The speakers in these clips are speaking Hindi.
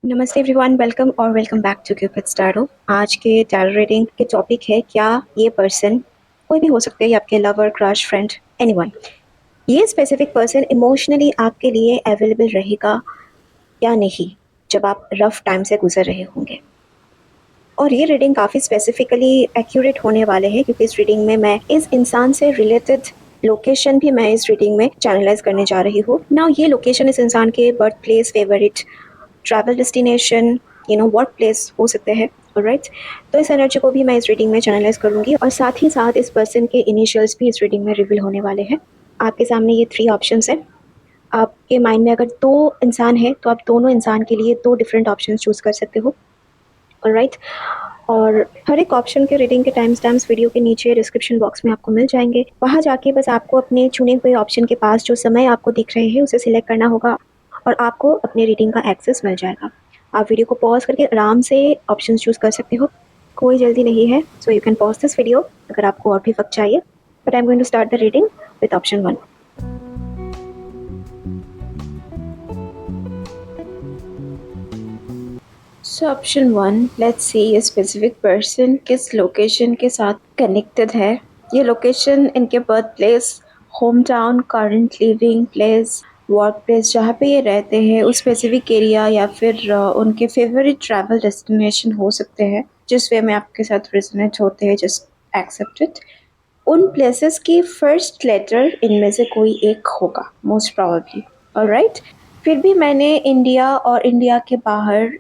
नमस्ते everyone, welcome back to Cupid tarot. आज के टैरो रीडिंग के टॉपिक है क्या ये पर्सन, कोई भी हो सकते हैं, आपके लवर, क्रश, फ्रेंड, एनीवन, ये स्पेसिफिक पर्सन इमोशनली आपके लिए अवेलेबल रहेगा या नहीं जब आप रफ टाइम से गुजर रहे होंगे। और ये रीडिंग काफ़ी स्पेसिफिकली एक्यूरेट होने वाले हैं क्योंकि इस रीडिंग में मैं इस इंसान से रिलेटेड लोकेशन भी मैं इस रीडिंग में चैनलाइज करने जा रही हूँ ना। ये लोकेशन इस इंसान के birth place, favourite travel destination, work place हो सकते हैं। राइट, तो इस एनर्जी को भी मैं इस रीडिंग में चैनलाइज करूँगी और साथ ही साथ इस पर्सन के इनिशियल्स भी इस रीडिंग में रिवील होने वाले हैं। आपके सामने ये 3 ऑप्शंस हैं। आपके माइंड में अगर 2 इंसान है तो आप दोनों इंसान के लिए 2 डिफरेंट ऑप्शन चूज़ कर सकते हो। राइट, और हर एक ऑप्शन के रीडिंग के टाइम स्टैम्प्स वीडियो के नीचे डिस्क्रिप्शन बॉक्स में आपको मिल जाएंगे। वहाँ जाके बस आपको अपने चुने हुए ऑप्शन के पास जो समय आपको दिख रहे हैं उसे सिलेक्ट करना होगा और आपको अपने रीडिंग का एक्सेस मिल जाएगा। आप वीडियो को पॉज करके आराम से ऑप्शन चूज़ कर सकते हो, कोई जल्दी नहीं है। So you can pause this video अगर आपको और भी वक्त चाहिए। But I am going to start the reading with option 1। So option 1, let's see ये स्पेसिफिक पर्सन किस लोकेशन के साथ कनेक्टेड है। ये लोकेशन इनके birth place, home town, current living place, work place, जहाँ पे ये रहते हैं उस स्पेसिफिक एरिया या फिर उनके फेवरेट ट्रैवल डेस्टिनेशन हो सकते हैं। जिस वे में आपके साथ रेजोनेट होते हैं, जस्ट एक्सेप्ट इट। उन प्लेसेस की फर्स्ट लेटर इनमें से कोई एक होगा मोस्ट प्रोबेबली। ऑलराइट, फिर भी मैंने इंडिया और इंडिया के बाहर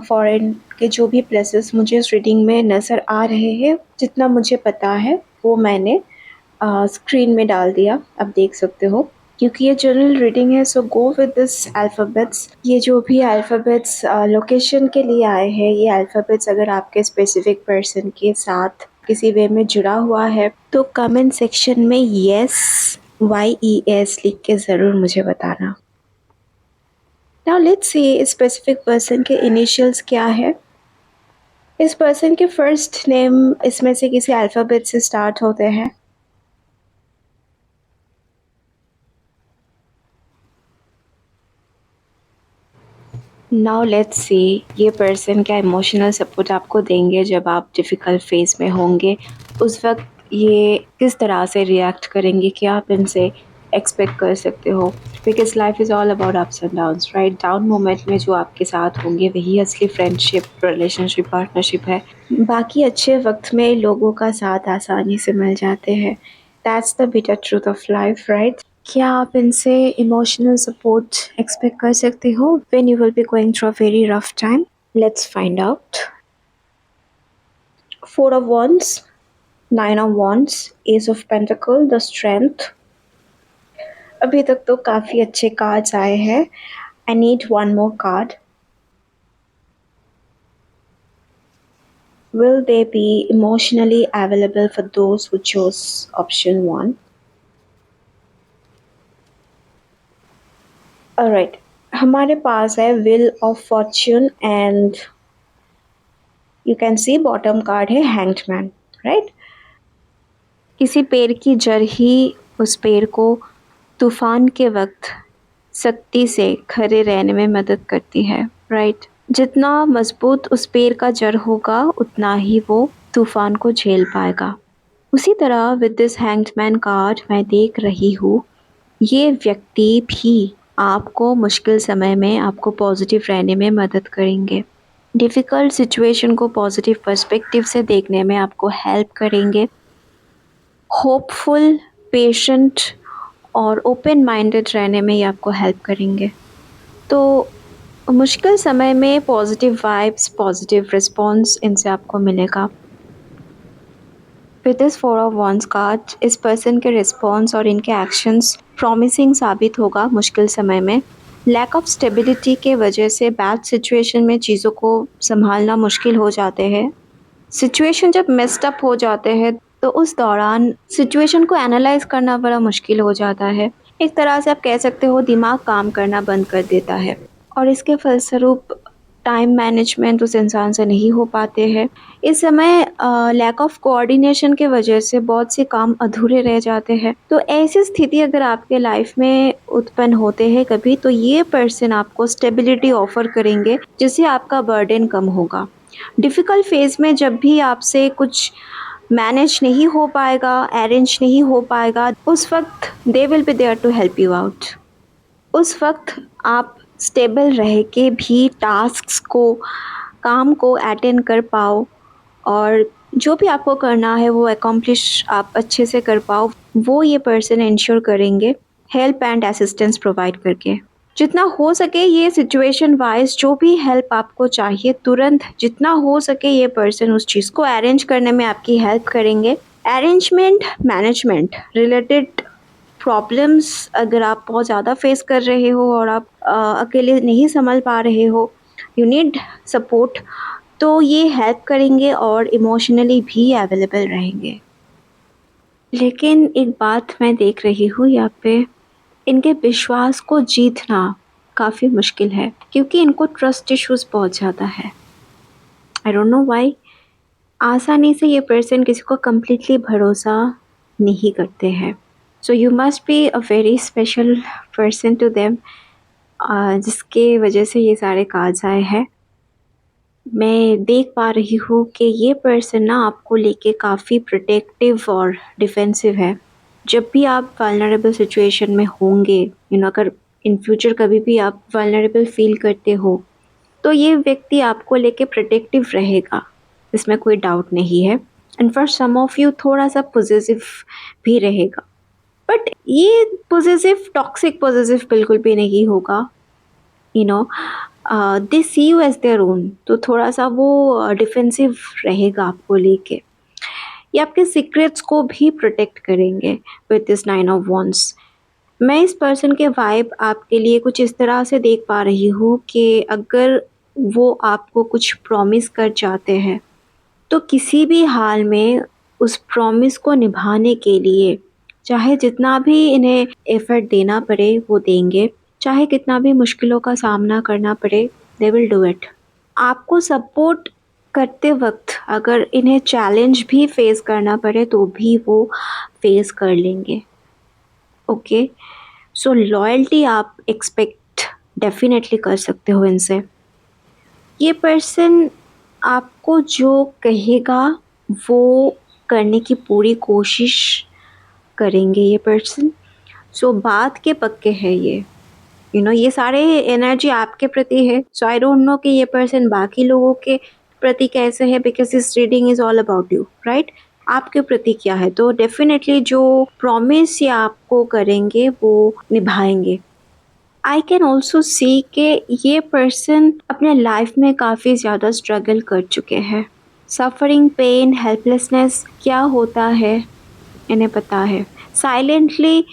फॉरेन के जो भी प्लेसेस मुझे इस रीडिंग में नज़र आ रहे हैं, जितना मुझे पता है वो मैंने स्क्रीन में डाल दिया, आप देख सकते हो। क्योंकि ये जनरल रीडिंग है, सो गो विद दिस अल्फ़ाबेट्स। ये जो भी अल्फ़ाबेट्स लोकेशन के लिए आए हैं, ये अल्फ़ाबेट्स अगर आपके स्पेसिफिक पर्सन के साथ किसी वे में जुड़ा हुआ है तो कमेंट सेक्शन में YES लिख के ज़रूर मुझे बताना। नाउ लेट्स सी इस स्पेसिफिक पर्सन के इनिशियल्स क्या है। इस पर्सन के फर्स्ट नेम इसमें से किसी अल्फ़ाबेट से स्टार्ट होते हैं। नाउ लेट्स सी ये पर्सन क्या इमोशनल सपोर्ट आपको देंगे जब आप डिफ़िकल्ट फेज़ में होंगे। उस वक्त ये किस तरह से रिएक्ट करेंगे, क्या आप इनसे एक्सपेक्ट कर सकते हो। Because life is all about ups and downs, right. Down moment में जो आपके साथ होंगे वही असली फ्रेंडशिप, रिलेशनशिप, पार्टनरशिप है। बाकी अच्छे वक्त में लोगों का साथ आसानी से मिल जाते हैं। That's the bitter truth of life, right. क्या आप इनसे इमोशनल सपोर्ट एक्सपेक्ट कर सकते हो when you will be going through a very rough time? Let's find out. 4 of Wands, 9 of Wands, Ace of Pentacle, the strength. अभी तक तो काफ़ी अच्छे कार्ड्स आए हैं। आई need one more card. Will they be emotionally available for those who chose option 1? Alright, हमारे पास है Wheel of Fortune and you can see bottom card है Hanged Man, right? किसी पेड़ की जड़ ही उस पेड़ को तूफान के वक्त सख्ती से खड़े रहने में मदद करती है, राइट। जितना मजबूत उस पेड़ का जड़ होगा उतना ही वो तूफान को झेल पाएगा। उसी तरह with this hanged man card मैं देख रही हूँ ये व्यक्ति भी आपको मुश्किल समय में आपको पॉजिटिव रहने में मदद करेंगे। डिफ़िकल्ट सिचुएशन को पॉजिटिव पर्सपेक्टिव से देखने में आपको हेल्प करेंगे। होपफुल, पेशेंट और ओपन माइंडेड रहने में ये आपको हेल्प करेंगे। तो मुश्किल समय में पॉजिटिव वाइब्स, पॉजिटिव रिस्पॉन्स इनसे आपको मिलेगा। With this 4 of wands card इस पर्सन के रिस्पॉन्स और इनके एक्शंस प्रॉमिसिंग साबित होगा मुश्किल समय में। लैक ऑफ स्टेबिलिटी के वजह से बैड सिचुएशन में चीज़ों को संभालना मुश्किल हो जाते हैं। सिचुएशन जब मेस्ड अप हो जाते हैं तो उस दौरान सिचुएशन को एनालाइज करना बड़ा मुश्किल हो जाता है। एक तरह से आप कह सकते हो दिमाग काम करना बंद कर देता है और इसके फलस्वरूप टाइम मैनेजमेंट उस इंसान से नहीं हो पाते हैं। इस समय लैक ऑफ कोऑर्डिनेशन की वजह से बहुत से काम अधूरे रह जाते हैं। तो ऐसी स्थिति अगर आपके लाइफ में उत्पन्न होते हैं कभी, तो ये पर्सन आपको स्टेबिलिटी ऑफर करेंगे, जिससे आपका बर्डन कम होगा। डिफ़िकल्ट फेज़ में जब भी आपसे कुछ मैनेज नहीं हो पाएगा, अरेंज नहीं हो पाएगा, उस वक़्त they will be there to help you out. उस वक़्त आप स्टेबल रह के भी टास्क्स को, काम को अटेंड कर पाओ, और जो भी आपको करना है वो अकॉम्प्लिश आप अच्छे से कर पाओ, वो ये पर्सन इंश्योर करेंगे, हेल्प एंड असिस्टेंस प्रोवाइड करके। जितना हो सके ये सिचुएशन वाइज़ जो भी हेल्प आपको चाहिए, तुरंत जितना हो सके ये पर्सन उस चीज़ को अरेंज करने में आपकी हेल्प करेंगे। अरेंजमेंट मैनेजमेंट रिलेटेड प्रॉब्लम्स अगर आप बहुत ज़्यादा फेस कर रहे हो और आप अकेले नहीं संभल पा रहे हो, यू नीड सपोर्ट, तो ये हेल्प करेंगे और इमोशनली भी अवेलेबल रहेंगे। लेकिन एक बात मैं देख रही हूँ यहाँ पे, इनके विश्वास को जीतना काफ़ी मुश्किल है, क्योंकि इनको ट्रस्ट इश्यूज़ बहुत ज़्यादा है। आई डोंट नो व्हाई आसानी से ये पर्सन किसी को कंप्लीटली भरोसा नहीं करते हैं। So you must be a very special person to them, जिसके वजह से ये सारे कार्ड्स आए हैं। मैं देख पा रही हूँ कि ये पर्सन ना आपको लेके काफ़ी प्रोटेक्टिव और डिफेंसिव है। जब भी आप वल्नरेबल सिचुएशन में होंगे, अगर इन फ्यूचर कभी भी आप वल्नरेबल फील करते हो, तो ये व्यक्ति आपको लेके प्रोटेक्टिव रहेगा, इसमें कोई डाउट नहीं है। And for some of you थोड़ा सा पॉजिटिव भी रहेगा, बट ये पॉजिटिव टॉक्सिक पॉजिटिव बिल्कुल भी नहीं होगा। दे सी यू एज देयर ओन, तो थोड़ा सा वो डिफेंसिव रहेगा आपको लेके। ये आपके सीक्रेट्स को भी प्रोटेक्ट करेंगे विद दिस 9 ऑफ वॉन्ड्स। मैं इस पर्सन के वाइब आपके लिए कुछ इस तरह से देख पा रही हूँ कि अगर वो आपको कुछ प्रॉमिस कर जाते हैं, तो किसी भी हाल में उस प्रॉमिस को निभाने के लिए चाहे जितना भी इन्हें एफर्ट देना पड़े वो देंगे, चाहे कितना भी मुश्किलों का सामना करना पड़े, दे विल डू इट। आपको सपोर्ट करते वक्त अगर इन्हें चैलेंज भी फेस करना पड़े तो भी वो फेस कर लेंगे। ओके, सो लॉयल्टी आप एक्सपेक्ट डेफिनेटली कर सकते हो इनसे। ये पर्सन आपको जो कहेगा वो करने की पूरी कोशिश करेंगे ये पर्सन। सो बात के पक्के हैं ये, ये सारे एनर्जी आपके प्रति है। सो आई डोंट नो कि ये पर्सन बाकी लोगों के प्रति कैसे है, because this reading is all about you, right? आपके प्रति क्या है, तो डेफिनेटली जो प्रॉमिस ये आपको करेंगे वो निभाएंगे। आई कैन ऑल्सो सी कि ये पर्सन अपने लाइफ में काफ़ी ज़्यादा स्ट्रगल कर चुके हैं। सफरिंग, पेन, हेल्पलेसनेस क्या होता है इन्हें पता है। साइलेंटली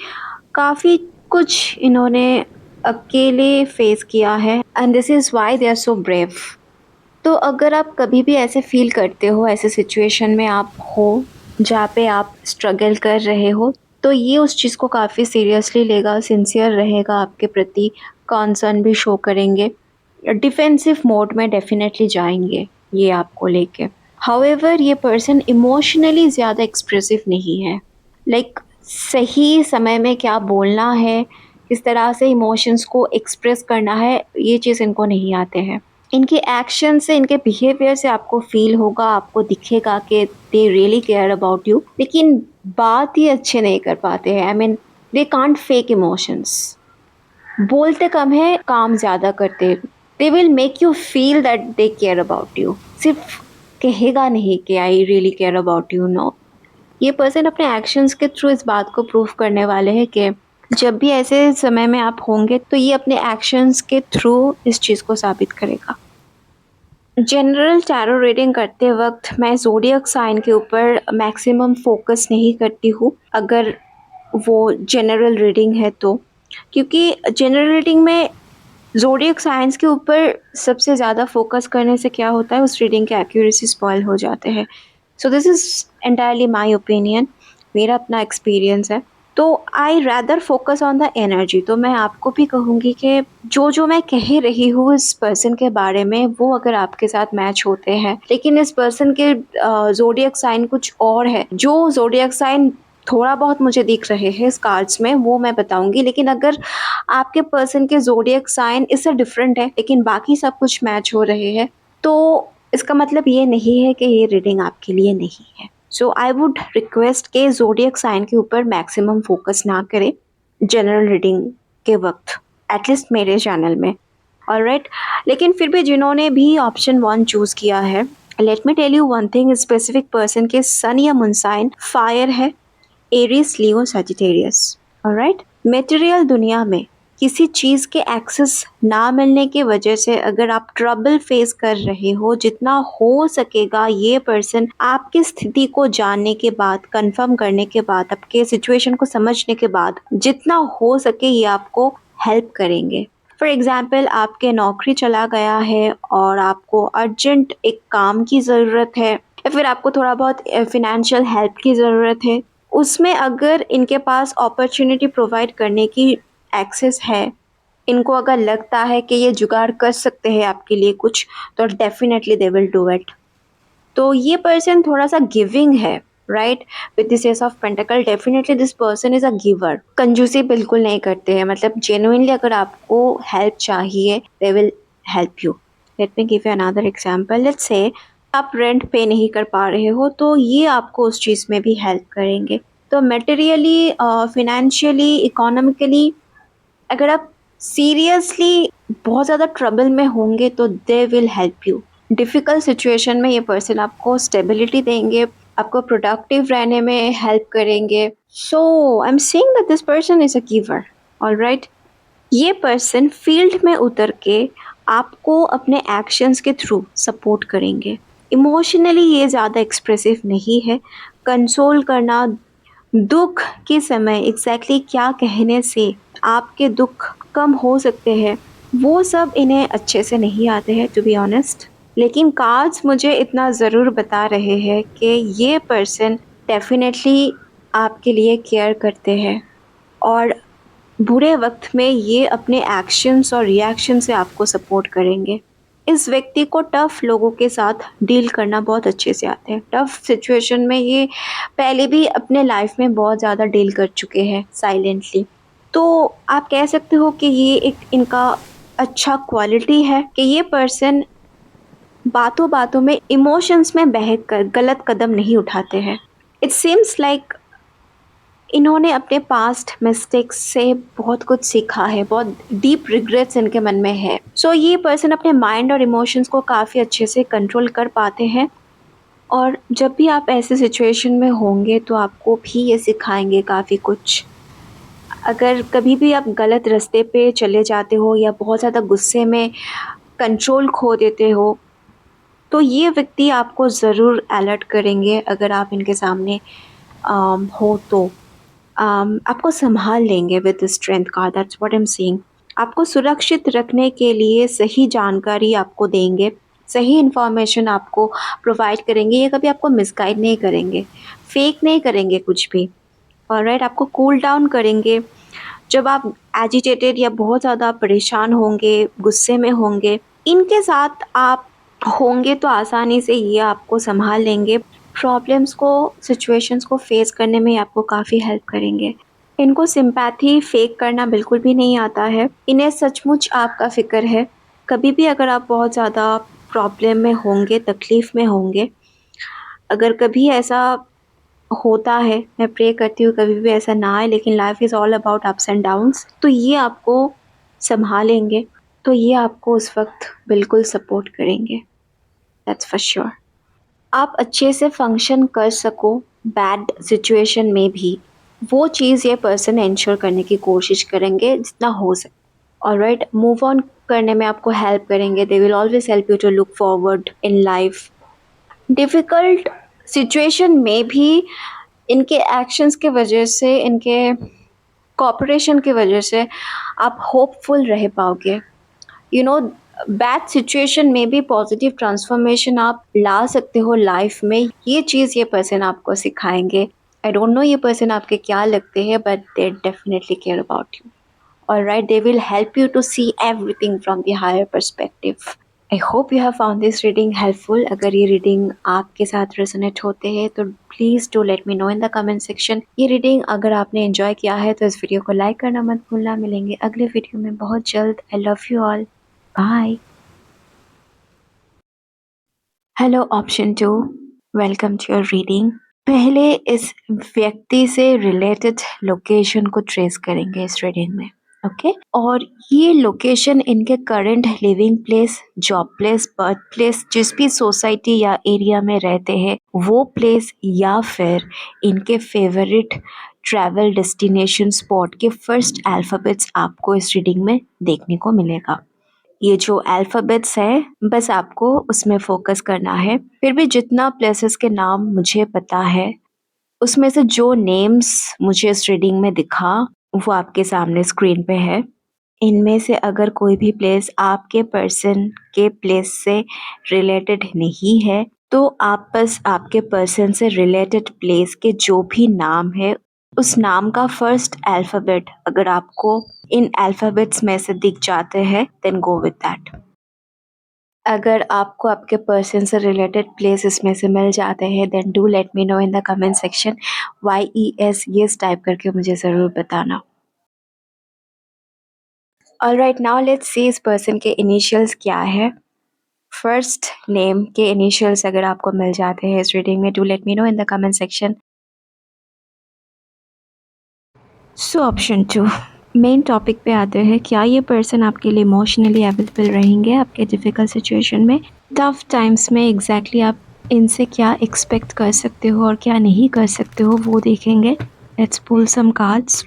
काफ़ी कुछ इन्होंने अकेले फेस किया है, and this is why they are so brave. तो अगर आप कभी भी ऐसे फील करते हो, ऐसे सिचुएशन में आप हो जहाँ पे आप स्ट्रगल कर रहे हो, तो ये उस चीज़ को काफ़ी सीरियसली लेगा, सिंसियर रहेगा आपके प्रति, कंसर्न भी शो करेंगे, डिफेंसिव मोड में डेफिनेटली जाएंगे ये आपको लेके। हाउएवर ये पर्सन इमोशनली ज़्यादा एक्सप्रेसिव नहीं है। लाइक सही समय में क्या बोलना है, किस तरह से इमोशंस को एक्सप्रेस करना है, ये चीज़ इनको नहीं आते हैं। इनके एक्शन से, इनके बिहेवियर से आपको फील होगा, आपको दिखेगा कि they really care about you, लेकिन बात ही अच्छे नहीं कर पाते हैं। I mean they can't fake emotions. बोलते कम है, काम ज़्यादा करते हैं। They will make you feel that they care about you, सिर्फ कहेगा नहीं कि I really care about you, no. ये पर्सन अपने एक्शंस के थ्रू इस बात को प्रूव करने वाले हैं कि जब भी ऐसे समय में आप होंगे तो ये अपने एक्शंस के थ्रू इस चीज़ को साबित करेगा। जनरल टैरो रीडिंग करते वक्त मैं ज़ोडिएक साइन के ऊपर मैक्सिमम फोकस नहीं करती हूँ, अगर वो जनरल रीडिंग है तो, क्योंकि जनरल रीडिंग में ज़ोडिएक साइंस के ऊपर सबसे ज़्यादा फोकस करने से क्या होता है, उस रीडिंग के एक्यूरेसी स्पॉइल हो जाते हैं। So this is entirely my opinion, मेरा अपना एक्सपीरियंस है। तो आई rather focus on the energy. तो मैं आपको भी कहूँगी कि जो मैं कह रही हूँ इस पर्सन के बारे में, वो अगर आपके साथ मैच होते हैं, लेकिन इस पर्सन के ज़ोडिएक साइन कुछ और है, जो ज़ोडिएक साइन थोड़ा बहुत मुझे दिख रहे हैं इस कार्ड्स में, वो मैं बताऊँगी। लेकिन अगर आपके पर्सन के ज़ोडिएक साइन इससे डिफरेंट है, लेकिन बाकी सब कुछ मैच हो रहे हैं, तो इसका मतलब ये नहीं है कि ये रीडिंग आपके लिए नहीं है। सो आई वुड रिक्वेस्ट के ज़ोडिएक साइन के ऊपर मैक्सिमम फोकस ना करें जनरल रीडिंग के वक्त, एटलीस्ट मेरे चैनल में। ऑलराइट, लेकिन फिर भी जिन्होंने भी ऑप्शन 1 चूज़ किया है, let me tell you one thing, specific person के सन या मून साइन फायर है, Aries, Leo, Sagittarius. Alright, material दुनिया में किसी चीज़ के एक्सेस ना मिलने की वजह से अगर आप ट्रबल फेस कर रहे हो, जितना हो सकेगा ये पर्सन आपकी स्थिति को जानने के बाद, कंफर्म करने के बाद, आपके सिचुएशन को समझने के बाद जितना हो सके ये आपको हेल्प करेंगे। फॉर एग्ज़ाम्पल, आपके नौकरी चला गया है और आपको अर्जेंट एक काम की ज़रूरत है, या फिर आपको थोड़ा बहुत फिनेंशियल हेल्प की ज़रूरत है, उसमें अगर इनके पास अपॉर्चुनिटी प्रोवाइड करने की एक्सेस है, इनको अगर लगता है कि ये जुगाड़ कर सकते हैं आपके लिए कुछ, तो definitely they will do it. तो ये पर्सन थोड़ा सा गिविंग है, right, with this S of pentacle, definitely this person is a giver. कंजूसी बिल्कुल नहीं करते हैं, मतलब जेन्युइनली अगर आपको हेल्प चाहिए they will help you. Let me give you another example. Let's say आप रेंट पे नहीं कर पा रहे हो, तो ये आपको उस चीज़ में भी हेल्प करेंगे। तो मटेरियली, फिनेंशियली, इकोनॉमिकली अगर आप सीरियसली बहुत ज़्यादा ट्रबल में होंगे तो they will help you. Difficult situation में ये पर्सन आपको स्टेबिलिटी देंगे, आपको प्रोडक्टिव रहने में हेल्प करेंगे। So I am saying that this person is a giver. Alright, ये पर्सन फील्ड में उतर के आपको अपने एक्शंस के थ्रू सपोर्ट करेंगे। इमोशनली ये ज़्यादा एक्सप्रेसिव नहीं है। कंसोल करना, दुख के समय एग्जैक्टली क्या कहने से आपके दुख कम हो सकते हैं, वो सब इन्हें अच्छे से नहीं आते हैं, टू बी ऑनेस्ट। लेकिन कार्ड्स मुझे इतना ज़रूर बता रहे हैं कि ये पर्सन डेफिनेटली आपके लिए केयर करते हैं, और बुरे वक्त में ये अपने एक्शंस और रिएक्शन से आपको सपोर्ट करेंगे। इस व्यक्ति को टफ लोगों के साथ डील करना बहुत अच्छे से आता है। टफ सिचुएशन में ये पहले भी अपने लाइफ में बहुत ज़्यादा डील कर चुके हैं साइलेंटली। तो आप कह सकते हो कि ये एक इनका अच्छा क्वालिटी है कि ये पर्सन बातों बातों में इमोशंस में बहक कर गलत कदम नहीं उठाते हैं। इट सीम्स लाइक इन्होंने अपने पास्ट मिस्टेक्स से बहुत कुछ सीखा है, बहुत डीप रिग्रेट्स इनके मन में है। सो ये पर्सन अपने माइंड और इमोशंस को काफ़ी अच्छे से कंट्रोल कर पाते हैं, और जब भी आप ऐसे सिचुएशन में होंगे तो आपको भी ये सिखाएंगे काफ़ी कुछ। अगर कभी भी आप गलत रास्ते पे चले जाते हो या बहुत ज़्यादा गुस्से में कंट्रोल खो देते हो, तो ये व्यक्ति आपको ज़रूर अलर्ट करेंगे। अगर आप इनके सामने हो तो आपको संभाल लेंगे विद स्ट्रेंथ का, that's what I am saying. आपको सुरक्षित रखने के लिए सही जानकारी आपको देंगे, सही इन्फॉर्मेशन आपको प्रोवाइड करेंगे। ये कभी आपको मिसगाइड नहीं करेंगे, फेक नहीं करेंगे कुछ भी। ऑलराइट, आपको कूल डाउन करेंगे। जब आप एजिटेटेड या बहुत ज़्यादा परेशान होंगे, गुस्से में होंगे, इनके साथ आप होंगे तो आसानी से ये आपको संभाल लेंगे। प्रॉब्लम्स को, सिचुएशंस को फेस करने में आपको काफ़ी हेल्प करेंगे। इनको सिंपैथी फेक करना बिल्कुल भी नहीं आता है। इन्हें सचमुच आपका फ़िक्र है। कभी भी अगर आप बहुत ज़्यादा प्रॉब्लम में होंगे, तकलीफ़ में होंगे, अगर कभी ऐसा होता है, मैं प्रे करती हूँ कभी भी ऐसा ना आए, लेकिन life is all about ups and downs, तो ये आपको संभालेंगे, तो ये आपको उस वक्त बिल्कुल सपोर्ट करेंगे, दैट्स फॉर श्योर। आप अच्छे से फंक्शन कर सको बैड सिचुएशन में भी, वो चीज़ ये पर्सन इंश्योर करने की कोशिश करेंगे जितना हो सके। ऑलराइट, मूव ऑन करने में आपको हेल्प करेंगे। They will always help you to look forward in life. Difficult situation में भी इनके एक्शंस के वजह से, इनके कोऑपरेशन की वजह से आप होपफुल रह पाओगे। यू नो, बैड सिचुएशन में भी पॉजिटिव ट्रांसफॉर्मेशन आप ला सकते हो लाइफ में। ये चीज़ ये पर्सन आपको सिखाएंगे। आई डोंट नो ये पर्सन आपके क्या लगते हैं, but they definitely care about you. Alright, they will help you to see everything from the higher perspective. I hope you have found this reading helpful. अगर ये reading आपके साथ resonate होते हैं तो please do let me know in the comment section. ये reading अगर आपने enjoy किया है तो इस वीडियो को like करना मत भूलना. मिलेंगे अगले वीडियो में बहुत जल्द. I love you all. Bye. Hello option 2. Welcome to your reading. पहले इस व्यक्ति से रिलेटेड लोकेशन को ट्रेस करेंगे इस रीडिंग में. ओके और ये लोकेशन इनके current living place, job place, birth place, जिस भी सोसाइटी या एरिया में रहते हैं वो प्लेस, या फिर इनके फेवरेट ट्रैवल डेस्टिनेशन स्पॉट के फर्स्ट अल्फ़ाबेट्स आपको इस रीडिंग में देखने को मिलेगा. ये जो अल्फ़ाबेट्स है बस आपको उसमें फोकस करना है. फिर भी जितना प्लेसेस के नाम मुझे पता है उसमें से जो नेम्स मुझे इस रीडिंग में दिखा वो आपके सामने स्क्रीन पे है. इनमें से अगर कोई भी प्लेस आपके पर्सन के प्लेस से रिलेटेड नहीं है तो आप बस आपके पर्सन से रिलेटेड प्लेस के जो भी नाम है उस नाम का फर्स्ट अल्फ़ाबेट अगर आपको इन अल्फ़ाबेट्स में से दिख जाते हैं देन गो विद दैट. अगर आपको आपके पर्सन से रिलेटेड प्लेस इसमें से मिल जाते हैं then do let me know in the comment section. YES type करके मुझे ज़रूर बताना. ऑलराइट, नाउ लेट्स सी इस पर्सन के इनिशियल्स क्या है. फर्स्ट नेम के इनिशियल्स अगर आपको मिल जाते हैं इस रीडिंग में do let me know in the comment section. So option 2, main topic पे आते हैं. क्या ये पर्सन आपके लिए इमोशनली अवेलेबल रहेंगे आपके डिफ़िकल्ट सिचुएशन में, टफ टाइम्स में. एग्जैक्टली आप इनसे क्या एक्सपेक्ट कर सकते हो और क्या नहीं कर सकते हो वो देखेंगे. Let's pull some cards.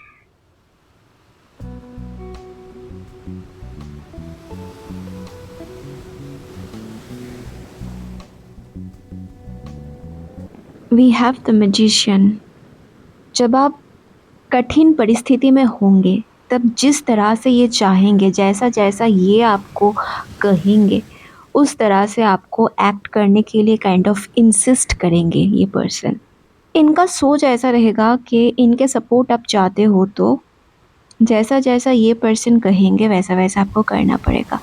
We have the magician. जब आप कठिन परिस्थिति में होंगे तब जिस तरह से ये चाहेंगे, जैसा जैसा ये आपको कहेंगे उस तरह से आपको एक्ट करने के लिए काइंड ऑफ इंसिस्ट करेंगे ये पर्सन. इनका सोच ऐसा रहेगा कि इनके सपोर्ट आप चाहते हो तो जैसा जैसा ये पर्सन कहेंगे वैसा वैसा आपको करना पड़ेगा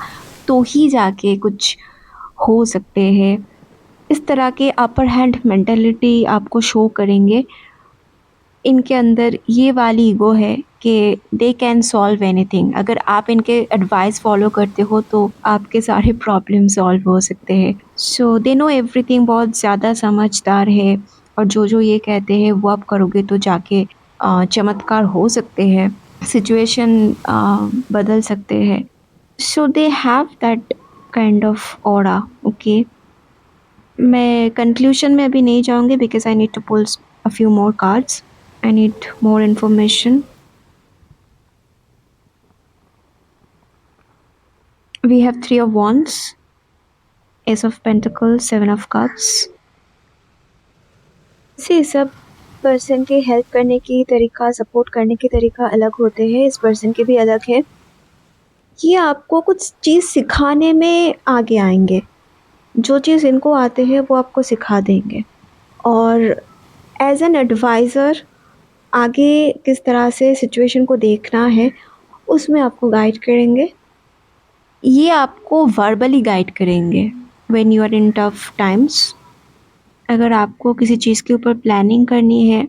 तो ही जाके कुछ हो सकते हैं. इस तरह के अपर हैंड मेंटालिटी आपको शो करेंगे. इनके अंदर ये वाली ईगो है कि दे कैन सॉल्व एनीथिंग. अगर आप इनके एडवाइस फॉलो करते हो तो आपके सारे प्रॉब्लम सॉल्व हो सकते हैं. So they know everything. बहुत ज़्यादा समझदार है और जो जो ये कहते हैं वो आप करोगे तो जाके चमत्कार हो सकते हैं, सिचुएशन बदल सकते हैं. So they have that kind of aura. Okay, मैं कंक्लूशन में अभी नहीं जाऊँगी because I need to pull a few more cards. I need more information. We have 3 of Wands, Ace of Pentacles, 7 of Cups. See, सब पर्सन के हेल्प करने की तरीका, सपोर्ट करने की तरीका अलग होते हैं. इस पर्सन के भी अलग है. ये आपको कुछ चीज़ सिखाने में आगे आएंगे. जो चीज़ इनको आते हैं वो आपको सिखा देंगे और एज एन एडवाइज़र आगे किस तरह से सिचुएशन को देखना है उसमें आपको गाइड करेंगे. ये आपको वर्बली गाइड करेंगे when you are in tough times. अगर आपको किसी चीज़ के ऊपर प्लानिंग करनी है,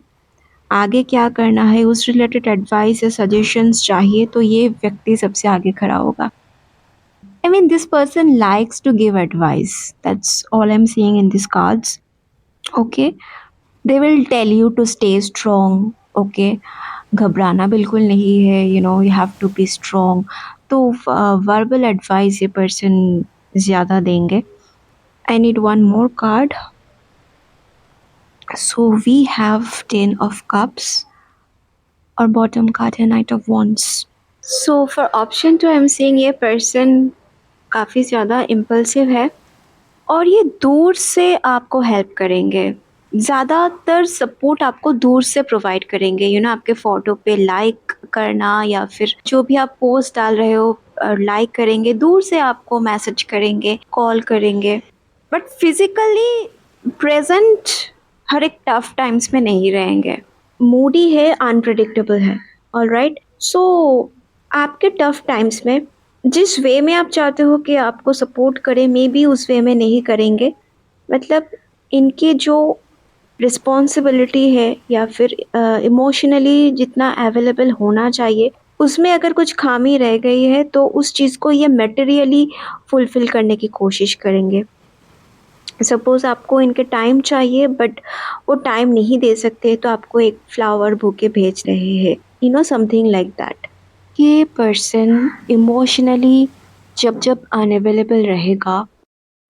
आगे क्या करना है, उस रिलेटेड एडवाइस या सजेशंस चाहिए तो ये व्यक्ति सबसे आगे खड़ा होगा. I mean, this person likes to give advice. That's all I'm seeing in these cards. Okay, they will tell you to stay strong. Okay, घबराना बिल्कुल नहीं है. You know, you have to be strong. तो वर्बल एडवाइस ये पर्सन ज़्यादा देंगे. I need one more card. So we have 10 of cups और बॉटम कार्ड है knight of wands. So for option 2 I am saying ये पर्सन काफ़ी ज़्यादा इम्पल्सिव है और ये दूर से आपको हेल्प करेंगे. ज़्यादातर सपोर्ट आपको दूर से प्रोवाइड करेंगे. यू नो, आपके फ़ोटो पे लाइक करना या फिर जो भी आप पोस्ट डाल रहे हो लाइक करेंगे. दूर से आपको मैसेज करेंगे, कॉल करेंगे, बट फिज़िकली प्रेजेंट हर एक टफ टाइम्स में नहीं रहेंगे. मूडी है, अनप्रेडिक्टेबल है। ऑलराइट, सो आपके टफ टाइम्स में जिस वे में आप चाहते हो कि आपको सपोर्ट करें, मे बी उस वे में नहीं करेंगे। मतलब इनकी जो रिस्पॉन्सिबिलिटी है या फिर इमोशनली जितना अवेलेबल होना चाहिए, उसमें अगर कुछ खामी रह गई है तो उस चीज़ को ये मटेरियली फुलफिल करने की कोशिश करेंगे। सपोज़ आपको इनके टाइम चाहिए बट वो टाइम नहीं दे सकते, तो आपको एक फ्लावर बुके भेज रहे हैं, you know, something like that. ये पर्सन इमोशनली जब जब अनअवेलेबल रहेगा,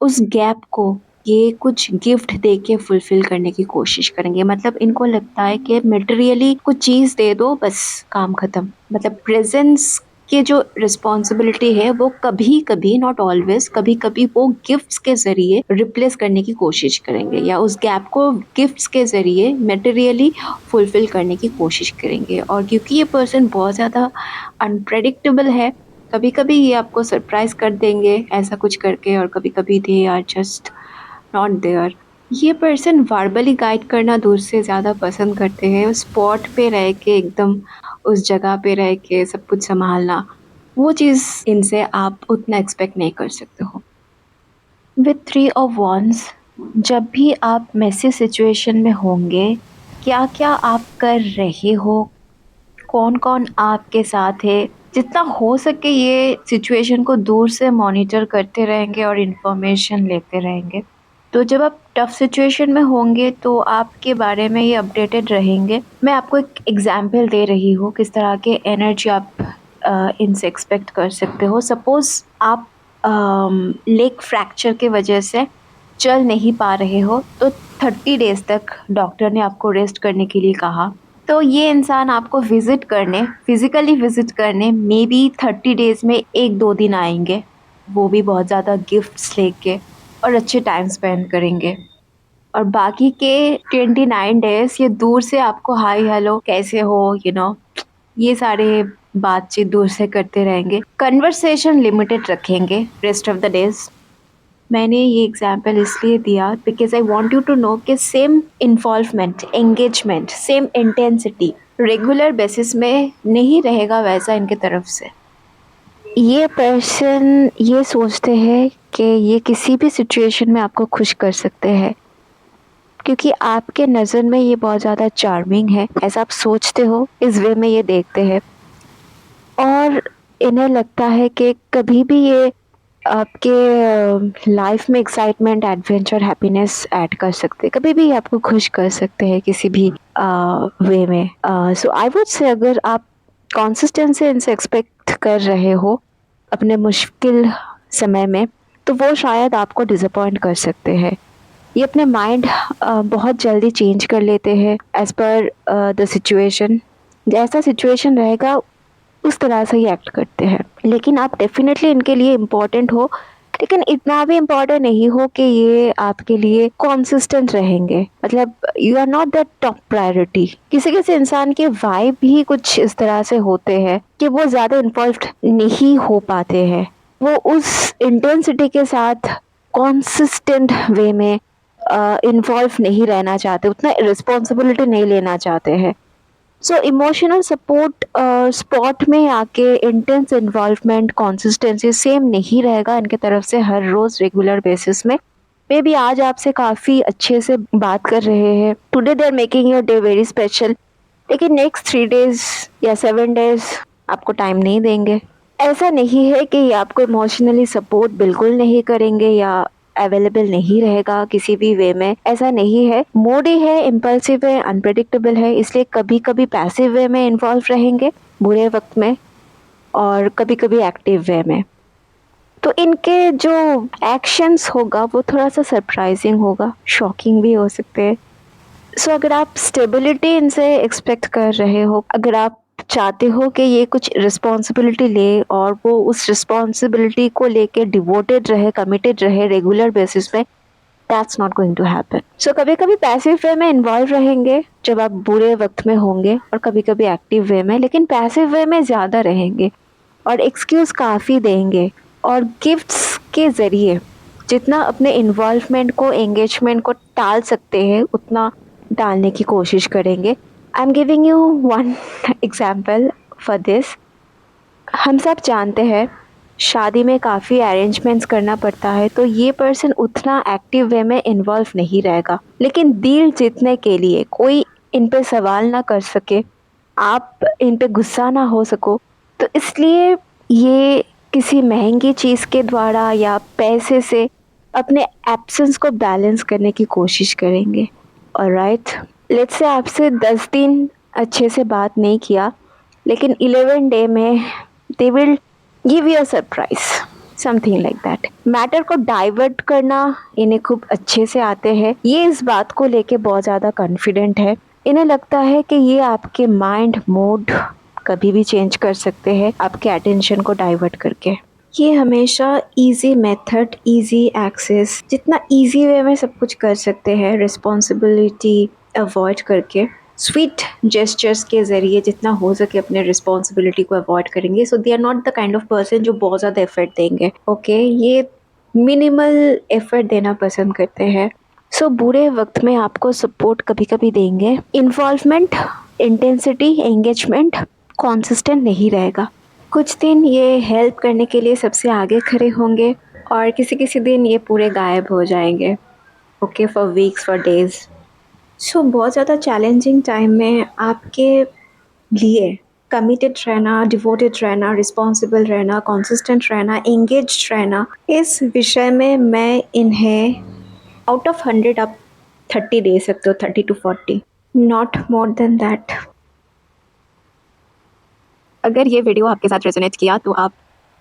उस गैप को ये कुछ गिफ्ट दे के फुलफिल करने की कोशिश करेंगे। मतलब इनको लगता है कि मटेरियली कुछ चीज़ दे दो, बस काम ख़त्म। मतलब प्रेज़ेंस की जो रिस्पॉन्सिबिलिटी है वो कभी-कभी, नॉट ऑलवेज़, कभी-कभी वो गिफ्ट्स के ज़रिए रिप्लेस करने की कोशिश करेंगे या उस गैप को गिफ्ट्स के ज़रिए मटेरियली फुलफिल करने की कोशिश करेंगे। और क्योंकि ये पर्सन बहुत ज़्यादा अनप्रेडिक्टेबल है, कभी-कभी ये आपको सरप्राइज़ कर देंगे ऐसा कुछ करके, और कभी-कभी they are just not there. ये पर्सन वर्बली गाइड करना दूर से ज़्यादा पसंद करते हैं, स्पॉट पे रह के एकदम उस जगह पे रह के सब कुछ सँभालना, वो चीज़ इनसे आप उतना एक्सपेक्ट नहीं कर सकते हो। विथ 3 ऑफ वॉन्ड्स, जब भी आप मेसी सिचुएशन में होंगे, क्या-क्या आप कर रहे हो, कौन-कौन आपके साथ है, जितना हो सके ये सिचुएशन को दूर से मॉनिटर करते रहेंगे और इन्फॉर्मेशन लेते रहेंगे। तो जब आप टफ सिचुएशन में होंगे तो आपके बारे में ये अपडेटेड रहेंगे। मैं आपको एक एग्ज़ाम्पल दे रही हूँ किस तरह के एनर्जी आप इनसे एक्सपेक्ट कर सकते हो। सपोज़ आप लेग फ्रैक्चर की वजह से चल नहीं पा रहे हो, तो 30 डेज़ तक डॉक्टर ने आपको रेस्ट करने के लिए कहा। तो ये इंसान आपको विज़िट करने, फिज़िकली विज़िट करने मे बी 30 डेज़ में 1-2 दिन आएँगे, वो भी बहुत ज़्यादा गिफ्ट्स लेके, और अच्छे टाइम स्पेंड करेंगे। और बाकी के 29 डेज़ ये दूर से आपको हाय हेलो कैसे हो, यू नो, ये सारे बातचीत दूर से करते रहेंगे। कन्वर्सेशन लिमिटेड रखेंगे रेस्ट ऑफ द डेज़। मैंने ये एग्जाम्पल इसलिए दिया because I want you to know कि same involvement, engagement, same intensity regular basis में नहीं रहेगा वैसा इनके तरफ से। ये पर्सन ये सोचते हैं कि ये किसी भी सिचुएशन में आपको खुश कर सकते हैं, क्योंकि आपके नज़र में ये बहुत ज़्यादा चार्मिंग है, ऐसा आप सोचते हो, इस वे में ये देखते हैं। और इन्हें लगता है कि कभी भी ये आपके लाइफ में एक्साइटमेंट, एडवेंचर, हैप्पीनेस ऐड कर सकते हैं, कभी भी आपको खुश कर सकते हैं किसी भी वे में। सो आई वुड से अगर आप कंसिस्टेंसी इनसे एक्सपेक्ट कर रहे हो अपने मुश्किल समय में, तो वो शायद आपको डिसअपॉइंट कर सकते हैं। ये अपने माइंड बहुत जल्दी चेंज कर लेते हैं एज़ पर द सिचुएशन। जैसा सिचुएशन रहेगा उस तरह से ही एक्ट करते हैं। लेकिन आप डेफ़िनेटली इनके लिए इम्पोर्टेंट हो, लेकिन इतना भी इम्पोर्टेंट नहीं हो कि ये आपके लिए कंसिस्टेंट रहेंगे। मतलब you are not the top priority. किसी-किसी इंसान के वाइब ही कुछ इस तरह से होते हैं कि वो ज़्यादा इन्वॉल्व्ड नहीं हो पाते हैं। वो उस इंटेंसिटी के साथ कंसिस्टेंट वे में इन्वॉल्व नहीं रहना चाहते, उतना रिस्पॉन्सिबिलिटी नहीं लेना चाहते हैं। सो इमोशनल सपोर्ट स्पॉट में आके इंटेंस इन्वॉल्वमेंट, कंसिस्टेंसी सेम नहीं रहेगा इनके तरफ से हर रोज़ रेगुलर बेसिस में। मे बी आज आपसे काफ़ी अच्छे से बात कर रहे हैं, today they are making your day very special, लेकिन नेक्स्ट 3 डेज़ या 7 डेज़ आपको टाइम नहीं देंगे। ऐसा नहीं है कि ये आपको इमोशनली सपोर्ट बिल्कुल नहीं करेंगे या अवेलेबल नहीं रहेगा किसी भी वे में, ऐसा नहीं है। मूडी है, इम्पल्सिव है, अनप्रेडिक्टेबल है, इसलिए कभी-कभी पैसिव वे में इन्वॉल्व रहेंगे बुरे वक़्त में, और कभी-कभी एक्टिव वे में। तो इनके जो एक्शंस होगा वो थोड़ा-सा सरप्राइज़िंग होगा, शॉकिंग भी हो सकते हैं। सो अगर आप स्टेबिलिटी इनसे एक्सपेक्ट कर रहे हो, अगर आप चाहते हो कि ये कुछ रिस्पॉन्सिबिलिटी ले और वो उस रिस्पॉन्सिबिलिटी को लेके डिवोटेड रहे, कमिटेड रहे रेगुलर बेसिस में, that's not going to happen. So कभी-कभी पैसिव वे में इन्वॉल्व रहेंगे जब आप बुरे वक्त में होंगे, और कभी-कभी एक्टिव वे में, लेकिन पैसिव वे में ज़्यादा रहेंगे और एक्सक्यूज़ काफ़ी देंगे, और गिफ्ट्स के ज़रिए जितना अपने इन्वॉल्वमेंट को, एंगेजमेंट को टाल सकते हैं उतना टालने की कोशिश करेंगे। I am giving you one example for this. हम सब जानते हैं शादी में काफ़ी अरेंजमेंट्स करना पड़ता है, तो ये पर्सन उतना एक्टिव वे में इन्वॉल्व नहीं रहेगा, लेकिन दिल जीतने के लिए कोई इन पे सवाल ना कर सके, आप इन पे गुस्सा ना हो सको, तो इसलिए ये किसी महंगी चीज़ के द्वारा या पैसे से अपने एब्सेंस को बैलेंस करने की कोशिश करेंगे। ऑलराइट, लेट्स से आपसे 10 दिन अच्छे से बात नहीं किया, लेकिन 11 डे में they will give you a surprise, something like that. Matter को डाइवर्ट करना इन्हें खूब अच्छे से आते हैं। ये इस बात को लेके बहुत ज़्यादा कॉन्फिडेंट है। इन्हें लगता है कि ये आपके माइंड मोड कभी भी चेंज कर सकते हैं आपके अटेंशन को डाइवर्ट करके। ये हमेशा इजी मेथड, इजी एक्सेस, जितना इजी वे में सब कुछ कर सकते हैं, रिस्पॉन्सिबिलिटी अवॉइड करके, स्वीट जेस्चर्स के ज़रिए जितना हो सके अपने रिस्पॉन्सिबिलिटी को अवॉइड करेंगे। So they are not the kind of person जो बहुत ज़्यादा एफर्ट देंगे। ओके, ये मिनिमल एफर्ट देना पसंद करते हैं। सो बुरे वक्त में आपको सपोर्ट कभी कभी देंगे। इन्वॉल्वमेंट, इंटेंसिटी, एंगेजमेंट कॉन्सिस्टेंट नहीं रहेगा। कुछ दिन ये हेल्प करने के लिए सबसे आगे खड़े होंगे, और किसी किसी दिन ये पूरे गायब हो जाएंगे। Okay, for weeks, for days. So बहुत ज़्यादा चैलेंजिंग टाइम में आपके लिए कमिटेड रहना, डिवोटेड रहना, रिस्पॉन्सिबल रहना, कंसिस्टेंट रहना, एंगेज्ड रहना, इस विषय में मैं इन्हें आउट ऑफ 100 आप 30 दे सकते हो, 30 to 40, not more than that. अगर ये वीडियो आपके साथ रेजोनेट किया तो आप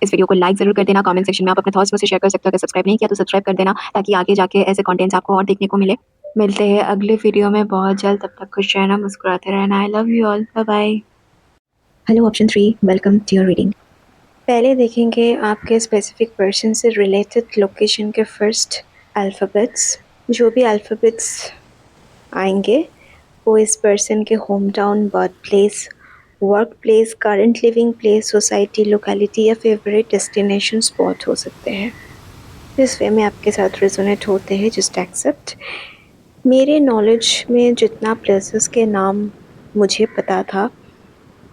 इस वीडियो को लाइक ज़रूर कर देना। कमेंट सेक्शन में आप अपने थॉट्स मुझसे शेयर कर सकते हो। अगर सब्सक्राइब नहीं किया तो सब्सक्राइब कर देना, ताकि आगे जाके ऐसे कंटेंट्स आपको और देखने को मिले। मिलते हैं अगले वीडियो में बहुत जल्द। तब तक खुश रहना, मुस्कुराते रहना। I love you all, bye bye. Hello option 3, welcome to your reading. पहले देखेंगे आपके स्पेसिफिक पर्सन से रिलेटेड लोकेशन के फर्स्ट अल्फ़ाबेट्स। जो भी अल्फ़ाबेट्स आएंगे वो इस पर्सन के home town, birth place, work place, current living place, society, locality या फेवरेट डेस्टिनेशन स्पॉट हो सकते हैं। जिस वे में आपके साथ रेजोनेट होते हैं, जस्ट एक्सेप्ट। मेरे नॉलेज में जितना प्लेसेस के नाम मुझे पता था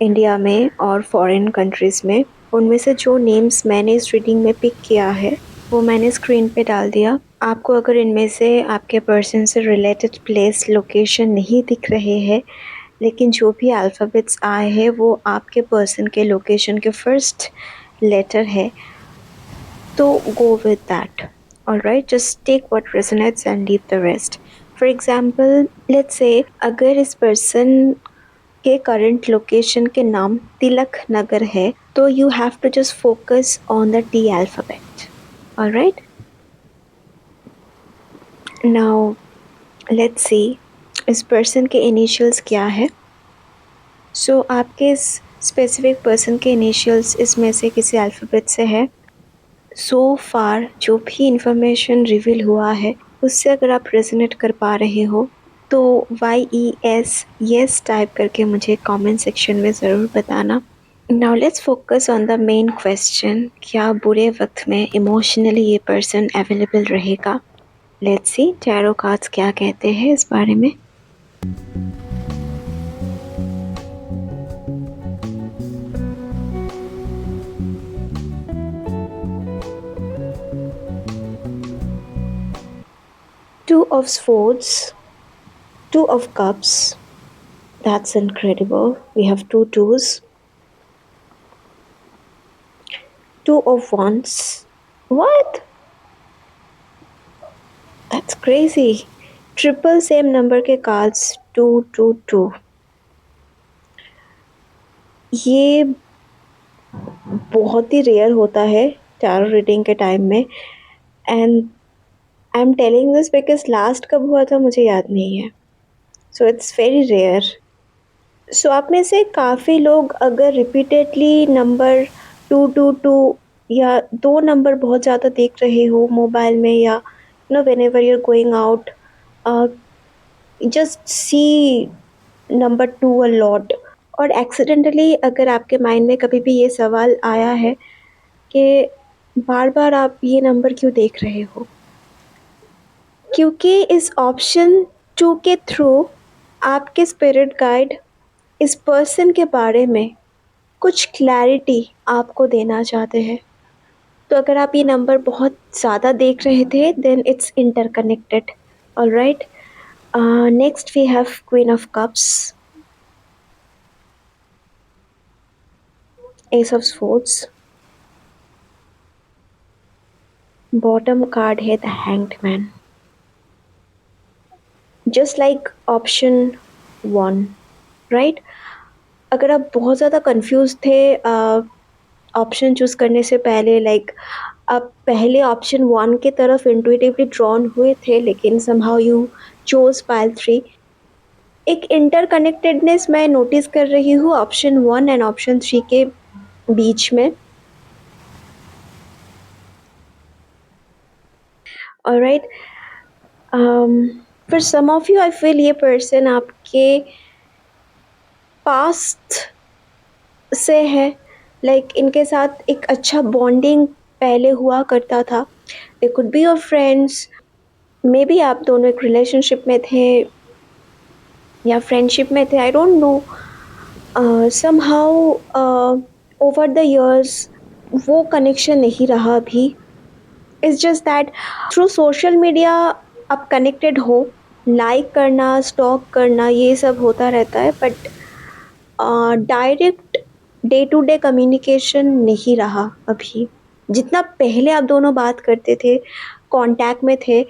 इंडिया में और फॉरेन कंट्रीज़ में, उनमें से जो नेम्स मैंने इस रीडिंग में पिक किया है वो मैंने स्क्रीन पे डाल दिया। आपको अगर इनमें से आपके पर्सन से रिलेटेड प्लेस, लोकेशन नहीं दिख रहे हैं, लेकिन जो भी अल्फ़ाबेट्स आए हैं वो आपके पर्सन के लोकेशन के फर्स्ट लेटर है, तो go with that. Alright, just take what resonates and leave the rest. For example, let's say अगर इस पर्सन के करंट लोकेशन के नाम तिलक नगर है, तो you have to just focus on the T alphabet. Alright? Now, let's see इस पर्सन के इनिशियल्स क्या है। सो आपके इस स्पेसिफिक पर्सन के इनिशियल्स इसमें से किसी अल्फ़ाबेट से है। सो फार जो भी इंफॉर्मेशन रिवील हुआ है उससे अगर आप रेजोनेट कर पा रहे हो तो YES टाइप करके मुझे कमेंट सेक्शन में ज़रूर बताना। Now let's focus on the main question, क्या बुरे वक्त में इमोशनली ये पर्सन अवेलेबल रहेगा। लेट्स सी टैरो कार्ड्स क्या कहते हैं इस बारे में। Two of Swords, Two of Cups. That's incredible. We have two twos. Two of Wands. What? That's crazy. Triple same number के cards 222. ये बहुत ही रेयर होता है टैरो रीडिंग के टाइम में, and I am telling this because last कब हुआ था मुझे याद नहीं है। So it's very rare. So आप में से काफ़ी लोग अगर रिपीटेडली नंबर 222 या दो नंबर बहुत ज़्यादा देख रहे हो मोबाइल में, या whenever you're going out, just see number 2 a lot, और एक्सीडेंटली अगर आपके माइंड में कभी भी ये सवाल आया है कि बार बार आप ये नंबर क्यों देख रहे हो, क्योंकि इस ऑप्शन 2 के थ्रू आपके स्पिरिट गाइड इस पर्सन के बारे में कुछ क्लैरिटी आपको देना चाहते हैं। तो अगर आप ये नंबर बहुत ज़्यादा देख रहे थे then it's interconnected. Alright, next we have queen of cups, ace of swords, bottom card है the hanged man. Just like option one, right. अगर आप बहुत ज़्यादा कंफ्यूज थे ऑप्शन चूज करने से पहले, लाइक आप पहले ऑप्शन वन की तरफ इंट्यूटिवली ड्रॉन हुए थे लेकिन somehow you chose pile three. एक इंटरकनेक्टेडनेस मैं नोटिस कर रही हूँ option one and option three के बीच में। Alright, for some of you I feel ये पर्सन आपके पास्ट से है, लाइक इनके साथ एक अच्छा बॉन्डिंग पहले हुआ करता था। They could be your friends, may be आप दोनों एक रिलेशनशिप में थे या फ्रेंडशिप में थे, I don't know. Somehow over the years वो कनेक्शन नहीं रहा अभी। It's just that through social media आप कनेक्टेड हो, लाइक करना, स्टॉक करना, ये सब होता रहता है, but direct day to day communication नहीं रहा अभी। जितना पहले आप दोनों बात करते थे, कांटेक्ट में थे,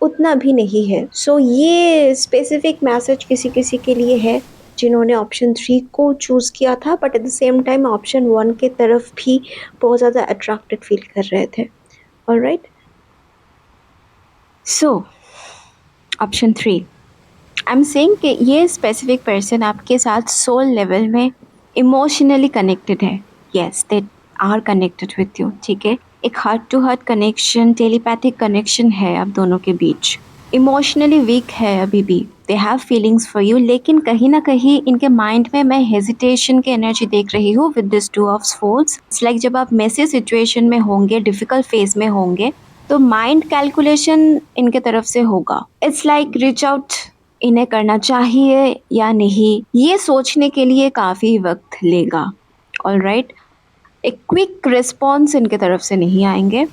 उतना भी नहीं है। सो ये स्पेसिफिक मैसेज किसी किसी के लिए है जिन्होंने ऑप्शन थ्री को चूज़ किया था but at the same time option one के तरफ भी बहुत ज़्यादा अट्रैक्टेड फील कर रहे थे। Alright, so option three, I am saying कि ये स्पेसिफिक पर्सन आपके साथ सोल लेवल में इमोशनली कनेक्टेड है। Yes, they are connected with you, ठीक है। एक heart to heart connection, telepathic connection है आप दोनों के बीच। इमोशनली वीक है अभी भी, they have feelings for you, लेकिन कहीं ना कहीं इनके माइंड में मैं हेजिटेशन की एनर्जी देख रही हूँ with this two of swords. It's like जब आप मेसी सिचुएशन में होंगे, डिफिकल्ट फेज में होंगे, तो माइंड कैलकुलेशन इनके तरफ से होगा। इट्स लाइक रीच आउट इन्हें करना चाहिए या नहीं, ये सोचने के लिए काफ़ी वक्त लेगा। ऑलराइट, एक क्विक रिस्पॉन्स इनके तरफ से नहीं आएंगे।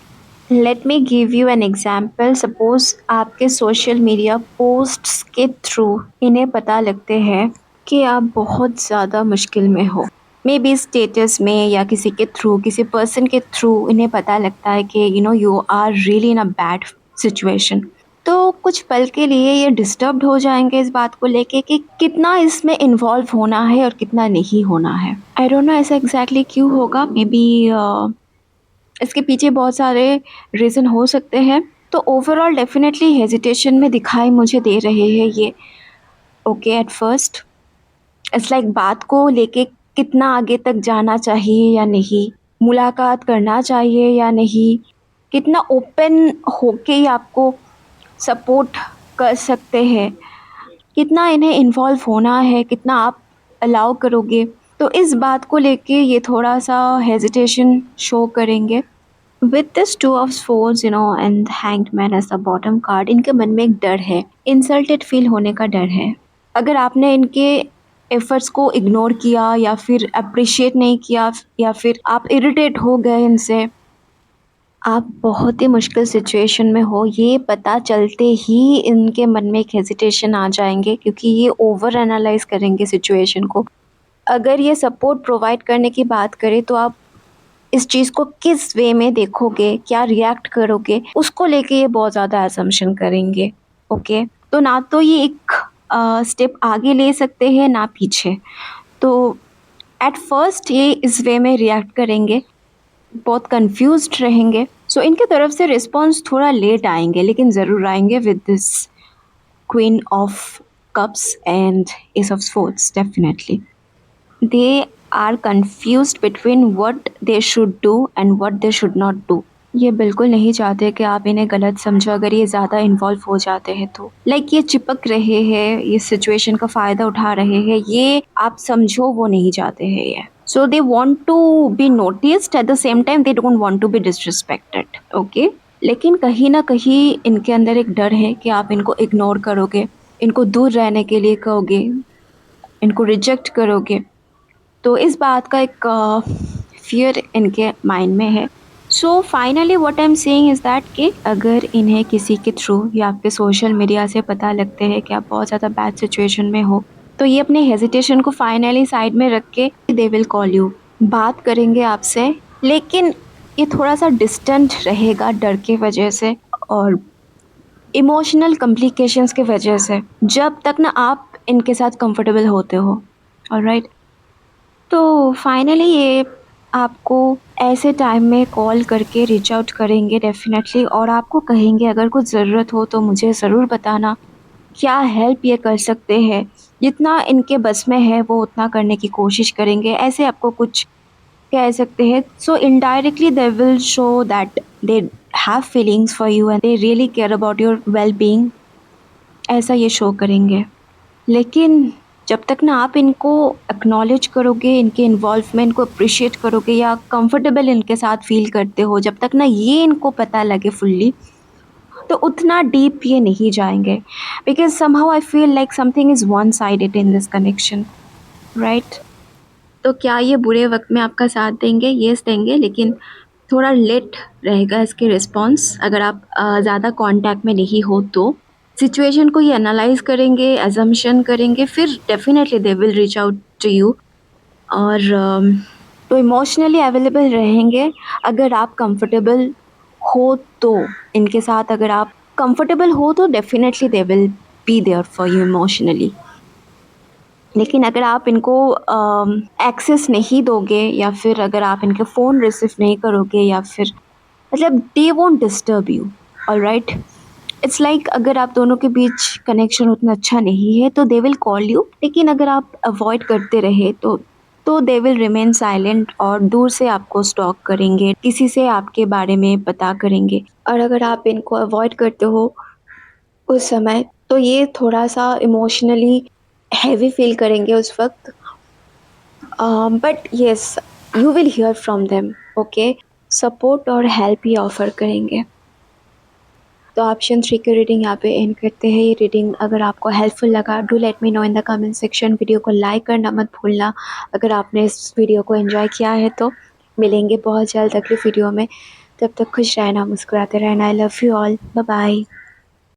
Let me give you an example. Suppose आपके सोशल मीडिया पोस्ट्स के थ्रू इन्हें पता लगते हैं कि आप बहुत ज़्यादा मुश्किल में हो, मे बी स्टेटस में या किसी के थ्रू, किसी पर्सन के थ्रू इन्हें पता लगता है कि you know you are really in a bad situation. तो कुछ पल के लिए ये डिस्टर्ब्ड हो जाएंगे इस बात को लेके कि कितना इसमें इन्वॉल्व होना है और कितना नहीं होना है। आई डोंट नो ऐसा एग्जैक्टली क्यों होगा, मे बी इसके पीछे बहुत सारे रीज़न हो सकते हैं। तो ओवरऑल डेफिनेटली हेजिटेशन में दिखाई मुझे दे रहे हैं ये। Okay, at first it's like बात को लेके कितना आगे तक जाना चाहिए या नहीं, मुलाकात करना चाहिए या नहीं, कितना ओपन होके ही आपको सपोर्ट कर सकते हैं, कितना इन्हें इन्वॉल्व होना है, कितना आप अलाउ करोगे। तो इस बात को लेके ये थोड़ा सा हेजिटेशन शो करेंगे। With this two of swords you know and hanged man as the bottom card, इनके मन में एक डर है, इंसल्टेड फील होने का डर है। अगर आपने इनके एफर्ट्स को इग्नोर किया या फिर अप्रिशिएट नहीं किया या फिर आप इरिटेट हो गए इनसे, आप बहुत ही मुश्किल सिचुएशन में हो, ये पता चलते ही इनके मन में एक हेजिटेशन आ जाएंगे क्योंकि ये ओवर एनालाइज करेंगे सिचुएशन को। अगर ये सपोर्ट प्रोवाइड करने की बात करें तो आप इस चीज़ को किस वे में देखोगे, क्या रिएक्ट करोगे, उसको लेके ये बहुत ज़्यादा असम्पशन करेंगे। ओके, तो ना तो ये एक स्टेप आगे ले सकते हैं ना पीछे। तो एट फर्स्ट ये इस वे में रिएक्ट करेंगे, बहुत कंफ्यूज्ड रहेंगे। सो इनके तरफ से रिस्पॉन्स थोड़ा लेट आएंगे लेकिन ज़रूर आएंगे with this queen of cups and S of swords. Definitely they are confused between what they should do and what they should not do. ये बिल्कुल नहीं चाहते कि आप इन्हें गलत समझो अगर ये ज़्यादा इन्वॉल्व हो जाते हैं तो। लाइक ये चिपक रहे हैं, ये सिचुएशन का फ़ायदा उठा रहे हैं, ये आप समझो वो नहीं चाहते हैं ये। So they want to be noticed at the same time they don't want to be disrespected. Okay, लेकिन कहीं ना कहीं इनके अंदर एक डर है कि आप इनको इग्नोर करोगे, इनको दूर रहने के लिए कहोगे, इनको रिजेक्ट करोगे, तो इस बात का एक फ़ियर इनके माइंड में है। So finally what I am saying is that कि अगर इन्हें किसी के थ्रू या आपके सोशल मीडिया से पता लगते हैं कि आप बहुत ज़्यादा बैड सिचुएशन में हो, तो ये अपने हेजिटेशन को फाइनली साइड में रख के दे विल कॉल यू। बात करेंगे आपसे, लेकिन ये थोड़ा-सा डिस्टेंट रहेगा डर की वजह से और इमोशनल कॉम्प्लिकेशंस की वजह से, जब तक ना आप इनके साथ कंफर्टेबल होते हो। ऑलराइट? तो फाइनली ये आपको ऐसे टाइम में कॉल करके रीच आउट करेंगे डेफ़िनेटली, और आपको कहेंगे अगर कुछ ज़रूरत हो तो मुझे ज़रूर बताना, क्या हेल्प ये कर सकते हैं। जितना इनके बस में है वो उतना करने की कोशिश करेंगे, ऐसे आपको कुछ कह सकते हैं। So indirectly they will show that they have feelings for you and they really care about your well being, ऐसा ये शो करेंगे। लेकिन जब तक ना आप इनको एक्नॉलेज करोगे, इनके इन्वॉल्वमेंट को अप्रिशिएट करोगे या कंफर्टेबल इनके साथ फ़ील करते हो, जब तक ना ये इनको पता लगे फुल्ली, तो उतना डीप ये नहीं जाएँगे। Because somehow I feel like something is one sided in this connection, right? तो क्या ये बुरे वक़्त में आपका साथ देंगे? येस देंगे, लेकिन थोड़ा लेट रहेगा इसके रिस्पॉन्स, अगर आप ज़्यादा कॉन्टैक्ट में नहीं हो तो। सिचुएशन को ये एनालाइज़ करेंगे, असम्पशन करेंगे, फिर definitely they will reach out to you. और तो इमोशनली अवेलेबल रहेंगे अगर आप कंफर्टेबल हो तो। इनके साथ अगर आप कंफर्टेबल हो तो definitely they will be there for you emotionally. लेकिन अगर आप इनको एक्सेस नहीं दोगे, या फिर अगर आप इनके फ़ोन रिसीव नहीं करोगे, या फिर मतलब they won't disturb you, alright? It's like अगर आप दोनों के बीच कनेक्शन उतना अच्छा नहीं है तो दे विल कॉल यू, लेकिन अगर आप अवॉइड करते रहे तो दे विल रिमेन साइलेंट और दूर से आपको स्टॉक करेंगे, किसी से आपके बारे में पता करेंगे। और अगर आप इनको अवॉइड करते हो उस समय, तो ये थोड़ा-सा इमोशनली हेवी फ़ील करेंगे उस वक़्त। But yes, you will hear from them, okay? Support और हेल्प ही ऑफ़र करेंगे। तो ऑप्शन 3 की रीडिंग यहाँ पे एंड करते हैं। ये रीडिंग अगर आपको हेल्पफुल लगा, do let me know in the comment section. Video को लाइक करना मत भूलना अगर आपने इस वीडियो को एंजॉय किया है तो। मिलेंगे बहुत जल्द अगली वीडियो में, तब तक खुश रहना, मुस्कुराते रहना। I love you all, bye bye.